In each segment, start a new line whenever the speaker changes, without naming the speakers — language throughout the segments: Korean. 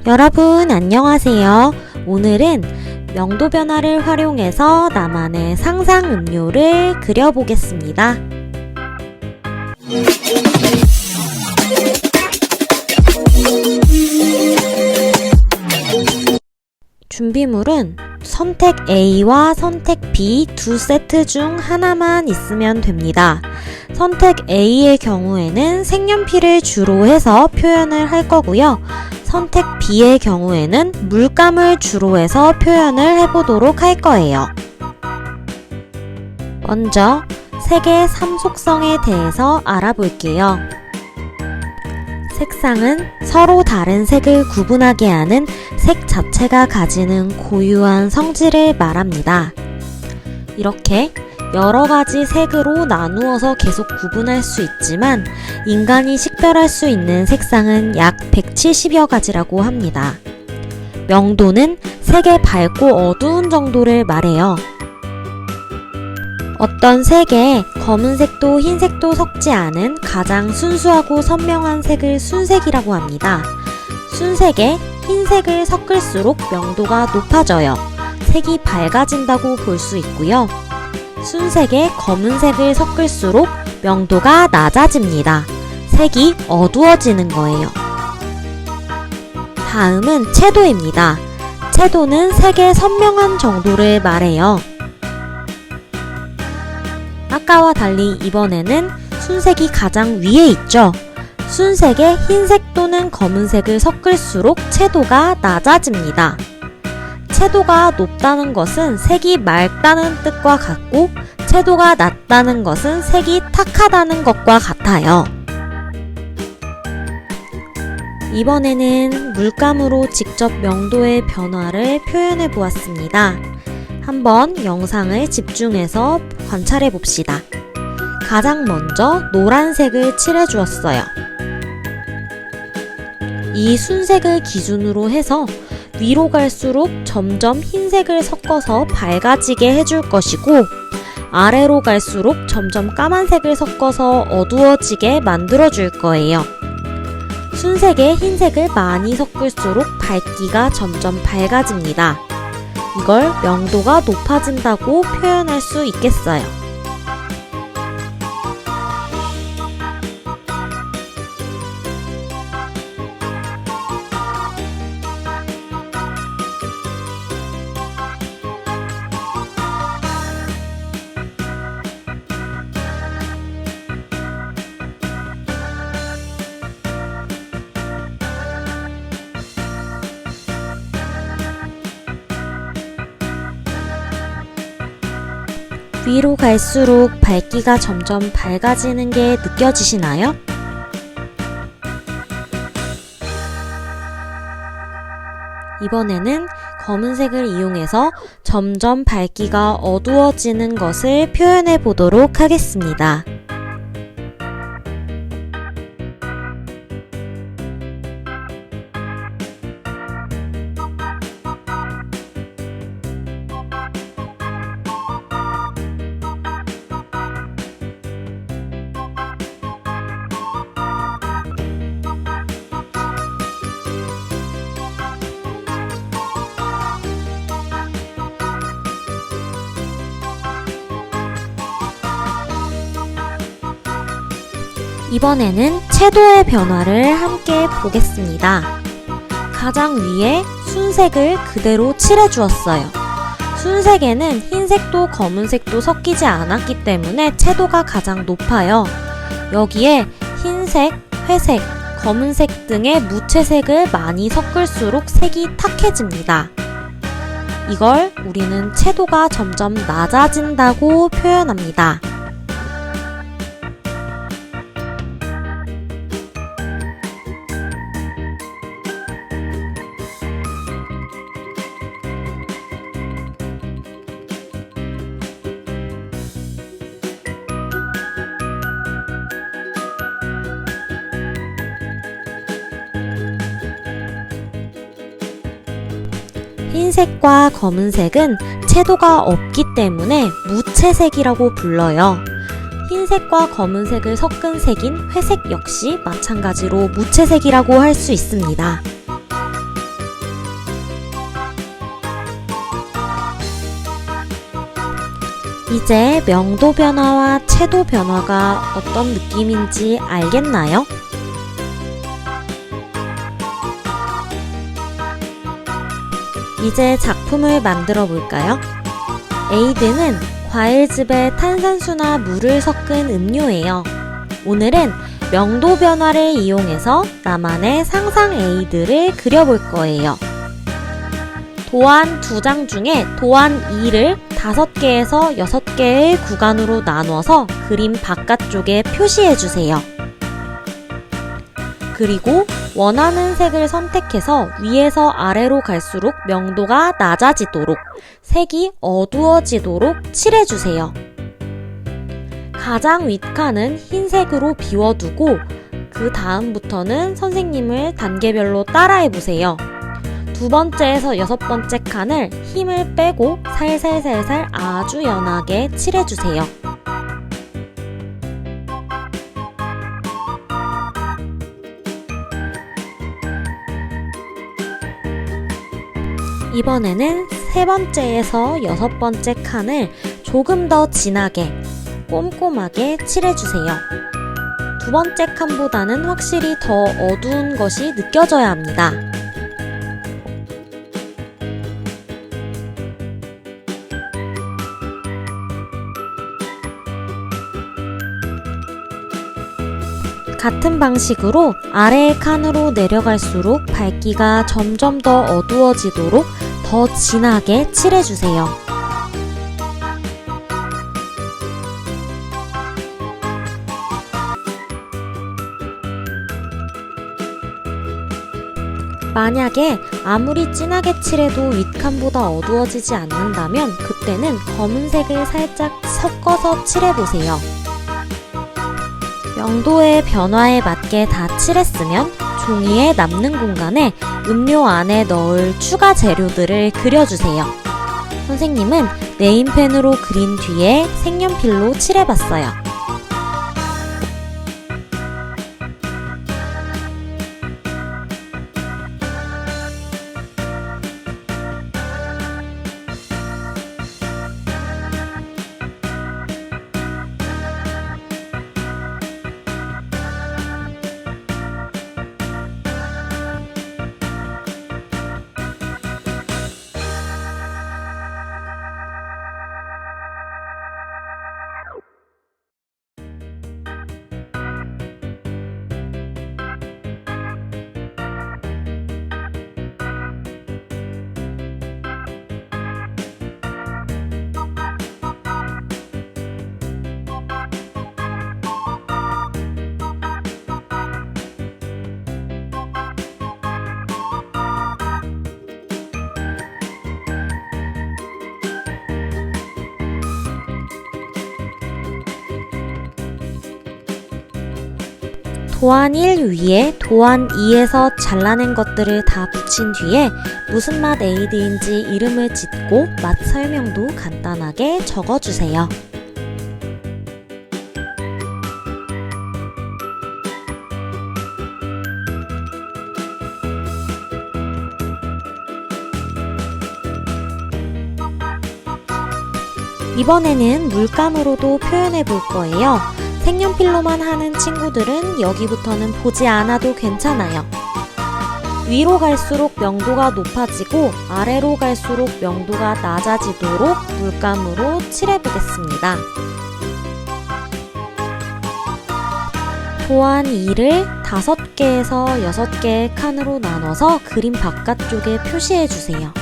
여러분 안녕하세요. 오늘은 명도 변화를 활용해서 나만의 상상 음료를 그려보겠습니다. 준비물은 선택 A와 선택 B 두 세트 중 하나만 있으면 됩니다. 선택 A의 경우에는 색연필을 주로 해서 표현을 할 거고요. 선택 B의 경우에는 물감을 주로 해서 표현을 해보도록 할 거예요. 먼저 색의 삼속성에 대해서 알아볼게요. 색상은 서로 다른 색을 구분하게 하는 색 자체가 가지는 고유한 성질을 말합니다. 이렇게 여러 가지 색으로 나누어서 계속 구분할 수 있지만 인간이 식별할 수 있는 색상은 약 170여 가지라고 합니다. 명도는 색의 밝고 어두운 정도를 말해요. 어떤 색에 검은색도 흰색도 섞지 않은 가장 순수하고 선명한 색을 순색이라고 합니다. 순색에 흰색을 섞을수록 명도가 높아져요. 색이 밝아진다고 볼 수 있고요. 순색에 검은색을 섞을수록 명도가 낮아집니다. 색이 어두워지는 거예요. 다음은 채도입니다. 채도는 색의 선명한 정도를 말해요. 아까와 달리 이번에는 순색이 가장 위에 있죠. 순색에 흰색 또는 검은색을 섞을수록 채도가 낮아집니다. 채도가 높다는 것은 색이 맑다는 뜻과 같고 채도가 낮다는 것은 색이 탁하다는 것과 같아요. 이번에는 물감으로 직접 명도의 변화를 표현해 보았습니다. 한번 영상을 집중해서 관찰해 봅시다. 가장 먼저 노란색을 칠해 주었어요. 이 순색을 기준으로 해서 위로 갈수록 점점 흰색을 섞어서 밝아지게 해줄 것이고 아래로 갈수록 점점 까만색을 섞어서 어두워지게 만들어 줄 거예요. 순색에 흰색을 많이 섞을수록 밝기가 점점 밝아집니다. 이걸 명도가 높아진다고 표현할 수 있겠어요. 위로 갈수록 밝기가 점점 밝아지는 게 느껴지시나요? 이번에는 검은색을 이용해서 점점 밝기가 어두워지는 것을 표현해 보도록 하겠습니다. 이번에는 채도의 변화를 함께 보겠습니다. 가장 위에 순색을 그대로 칠해 주었어요. 순색에는 흰색도 검은색도 섞이지 않았기 때문에 채도가 가장 높아요. 여기에 흰색, 회색, 검은색 등의 무채색을 많이 섞을수록 색이 탁해집니다. 이걸 우리는 채도가 점점 낮아진다고 표현합니다. 흰색과 검은색은 채도가 없기 때문에 무채색이라고 불러요. 흰색과 검은색을 섞은 색인 회색 역시 마찬가지로 무채색이라고 할 수 있습니다. 이제 명도 변화와 채도 변화가 어떤 느낌인지 알겠나요? 이제 작품을 만들어 볼까요? 에이드는 과일즙에 탄산수나 물을 섞은 음료예요. 오늘은 명도 변화를 이용해서 나만의 상상 에이드를 그려볼 거예요. 도안 2장 중에 도안 2를 5개에서 6개의 구간으로 나누어서 그림 바깥쪽에 표시해주세요. 그리고 원하는 색을 선택해서 위에서 아래로 갈수록 명도가 낮아지도록, 색이 어두워지도록 칠해주세요. 가장 윗칸은 흰색으로 비워두고 그 다음부터는 선생님을 단계별로 따라해보세요. 2번째에서 6번째 칸을 힘을 빼고 살살살살 아주 연하게 칠해주세요. 이번에는 3번째에서 6번째 칸을 조금 더 진하게 꼼꼼하게 칠해주세요. 2번째 칸보다는 확실히 더 어두운 것이 느껴져야 합니다. 같은 방식으로 아래의 칸으로 내려갈수록 밝기가 점점 더 어두워지도록 더 진하게 칠해주세요. 만약에 아무리 진하게 칠해도 윗칸보다 어두워지지 않는다면 그때는 검은색을 살짝 섞어서 칠해보세요. 명도의 변화에 맞게 다 칠했으면 종이에 남는 공간에 음료 안에 넣을 추가 재료들을 그려주세요. 선생님은 네임펜으로 그린 뒤에 색연필로 칠해봤어요. 도안 1 위에 도안 2에서 잘라낸 것들을 다 붙인 뒤에 무슨 맛 에이드인지 이름을 짓고 맛 설명도 간단하게 적어주세요. 이번에는 물감으로도 표현해 볼 거예요. 색연필로만 하는 친구들은 여기부터는 보지 않아도 괜찮아요. 위로 갈수록 명도가 높아지고 아래로 갈수록 명도가 낮아지도록 물감으로 칠해보겠습니다. 도안 2를 5개에서 6개의 칸으로 나눠서 그림 바깥쪽에 표시해주세요.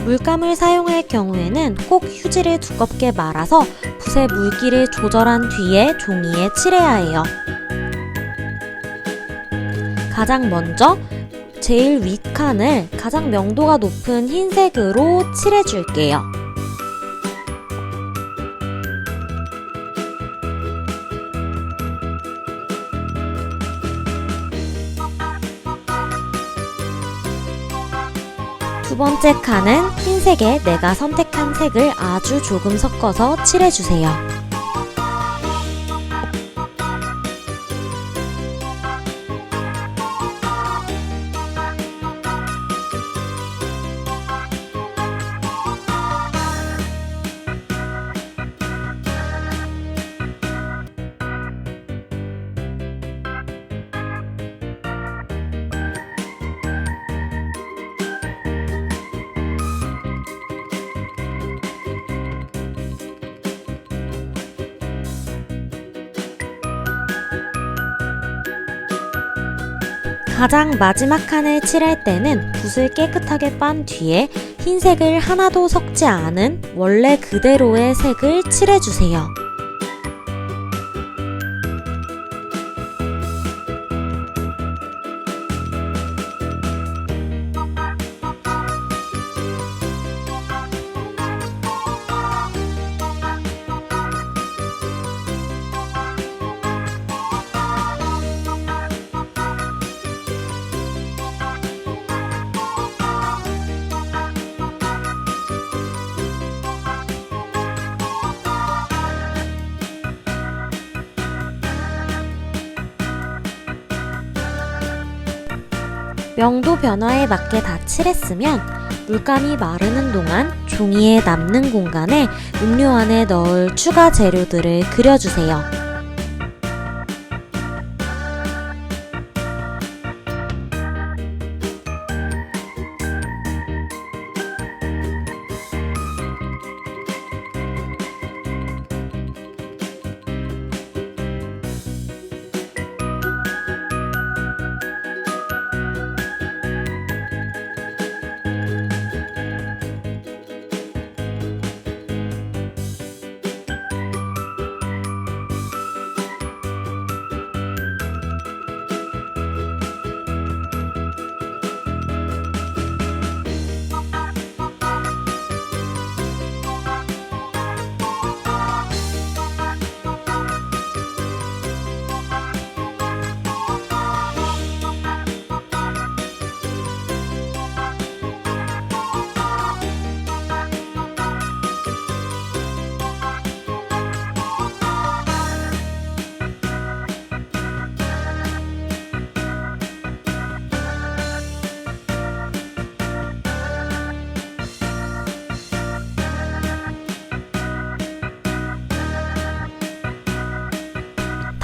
물감을 사용할 경우에는 꼭 휴지를 두껍게 말아서 붓의 물기를 조절한 뒤에 종이에 칠해야 해요. 가장 먼저 제일 윗칸을 가장 명도가 높은 흰색으로 칠해줄게요. 두 번째 칸은 흰색에 내가 선택한 색을 아주 조금 섞어서 칠해주세요. 가장 마지막 칸을 칠할 때는 붓을 깨끗하게 빤 뒤에 흰색을 하나도 섞지 않은 원래 그대로의 색을 칠해주세요. 명도 변화에 맞게 다 칠했으면 물감이 마르는 동안 종이에 남는 공간에 음료 안에 넣을 추가 재료들을 그려주세요.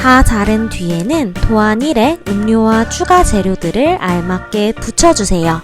다 자른 뒤에는 도안 1에 음료와 추가 재료들을 알맞게 붙여주세요.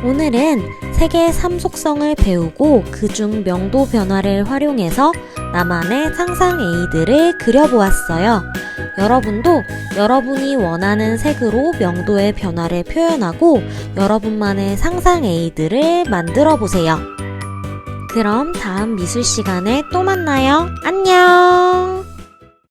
오늘은 색의 삼속성을 배우고 그중 명도 변화를 활용해서 나만의 상상 에이드를 그려보았어요. 여러분도 여러분이 원하는 색으로 명도의 변화를 표현하고 여러분만의 상상 에이드를 만들어 보세요. 그럼 다음 미술 시간에 또 만나요. 안녕!